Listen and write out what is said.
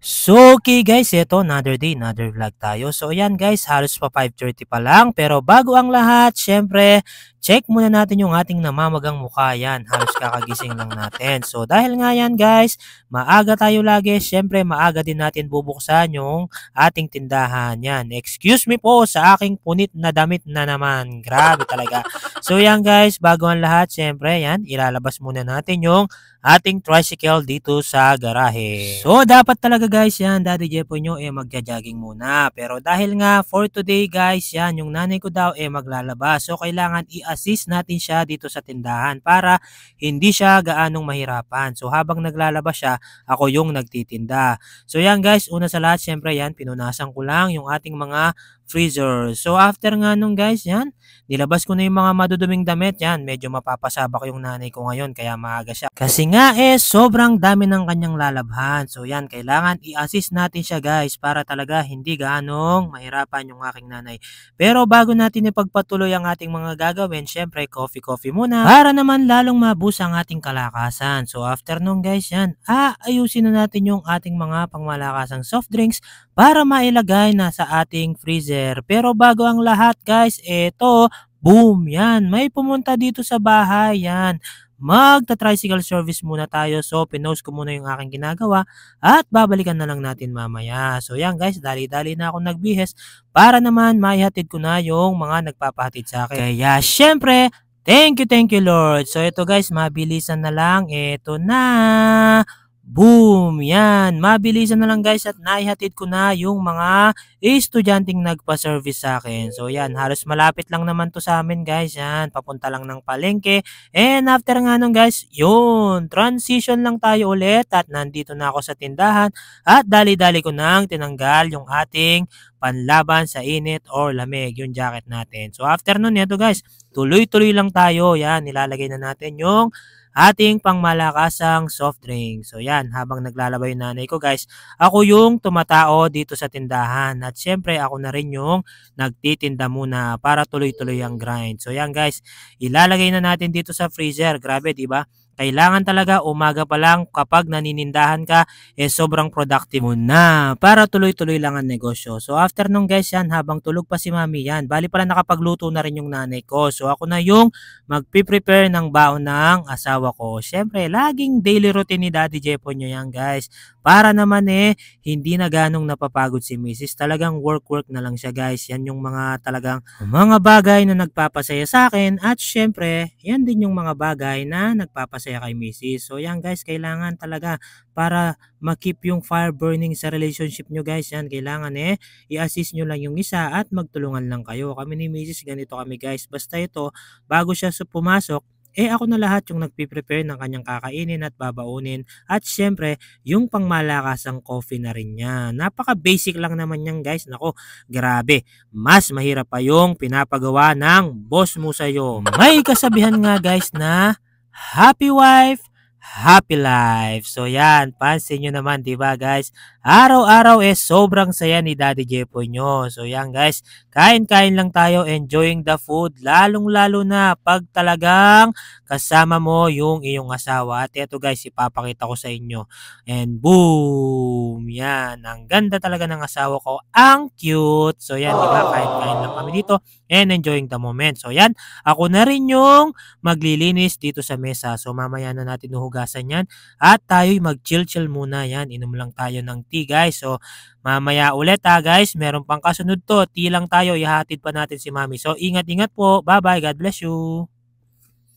So, okay guys, ito another day, another vlog tayo. So, ayan guys, halos pa 5:30 pa lang. Pero bago ang lahat, syempre, check muna natin yung ating namamagang mukha yan. Halos kakagising lang natin. So, dahil nga yan guys, maaga tayo lagi. Syempre, maaga din natin bubuksan yung ating tindahan. Yan, excuse me po sa aking punit na damit na naman. Grabe talaga. So, yan guys, bago ang lahat, syempre, yan, ilalabas muna natin yung ating tricycle dito sa garahe. So, dapat talaga guys yan, Daddy Jepo nyo magja-jogging muna. Pero dahil nga for today guys, yan, yung nanay ko daw maglalabas. So, kailangan i-assist natin siya dito sa tindahan para hindi siya gaanong mahirapan. So, habang naglalabas siya, ako yung nagtitinda. So, yan guys, una sa lahat, syempre yan, pinunasan ko lang yung ating mga freezer. So, after nga nung guys, yan, nilabas ko na yung mga maduduming damit. Yan, medyo mapapasabak yung nanay ko ngayon kaya maaga siya. Kasi nga sobrang dami ng kanyang lalabhan. So yan, kailangan i-assist natin siya guys para talaga hindi gaanong mahirapan yung aking nanay. Pero bago natin ipagpatuloy ang ating mga gagawin, syempre coffee muna para naman lalong mabus ang ating kalakasan. So after nung guys yan, ayusin na natin yung ating mga pangmalakasang soft drinks para mailagay na sa ating freezer. Pero bago ang lahat guys, boom, yan, may pumunta dito sa bahay, yan. Magta-tricycle service muna tayo. So, pinost ko muna yung aking ginagawa at babalikan na lang natin mamaya. So, yan guys, dali-dali na ako nagbihis para naman maihatid ko na yung mga nagpapahatid sa akin. Kaya, syempre, thank you Lord. So, ito guys, mabilisan na lang. Ito na. Boom! Yan, mabilisan na lang guys at naihatid ko na yung mga estudyanteng nagpa-service sa akin. So yan, halos malapit lang naman to sa amin guys. Yan, papunta lang ng palengke. And after nga nun guys, yun, transition lang tayo ulit at nandito na ako sa tindahan at dali-dali ko nang tinanggal yung ating panlaban sa init or lamig, yung jacket natin. So after nun, ito guys, tuloy-tuloy lang tayo. Yan, nilalagay na natin yung ating pangmalakasang soft drink. So yan, habang naglalaba yung nanay ko guys, ako yung tumatao dito sa tindahan. At syempre ako na rin yung nagtitinda muna para tuloy-tuloy ang grind. So yan guys, ilalagay na natin dito sa freezer. Grabe, di ba? Kailangan talaga umaga pa lang kapag naninindahan ka, sobrang productive mo na para tuloy-tuloy lang ang negosyo. So after nung guys yan, habang tulog pa si mami yan, bali pala nakapagluto na rin yung nanay ko. So ako na yung magpiprepare ng baon ng asawa ko. Syempre, laging daily routine ni Daddy Jepo nyo yan guys. Para naman hindi na ganong napapagod si Mrs. Talagang work na lang siya guys. Yan yung mga talagang mga bagay na nagpapasaya sa akin. At syempre, yan din yung mga bagay na nagpapasaya kay Mrs. So yan guys, kailangan talaga para makip yung fire burning sa relationship nyo guys. Yan, kailangan i-assist nyo lang yung isa at magtulungan lang kayo. Kami ni Mrs. ganito kami guys. Basta ito, bago siya pumasok, ako na lahat yung nagpiprepare ng kanyang kakainin at babaunin. At syempre, yung pangmalakasang coffee na rin niya. Napaka-basic lang naman yan guys. Nako, grabe. Mas mahirap pa yung pinapagawa ng boss mo sa'yo. May kasabihan nga guys na happy wife, happy life. So yan, pansin nyo naman, di ba guys? Araw-araw sobrang saya ni Daddy Jepoy nyo. So yan guys, kain-kain lang tayo, enjoying the food. Lalong-lalo na pag talagang kasama mo yung iyong asawa. At ito guys, ipapakita ko sa inyo. And boom! Yan, ang ganda talaga ng asawa ko. Ang cute! So yan, di ba? Kain-kain lang kami dito and enjoying the moment. So yan, ako na rin yung maglilinis dito sa mesa. So mamaya na natin hugasan yan at tayo'y mag-chill-chill muna yan. Inom lang tayo ng tea guys. So mamaya ulit guys, meron pang kasunod to. Tea lang tayo, ihatid pa natin si mami. So ingat-ingat po. Bye-bye. God bless you.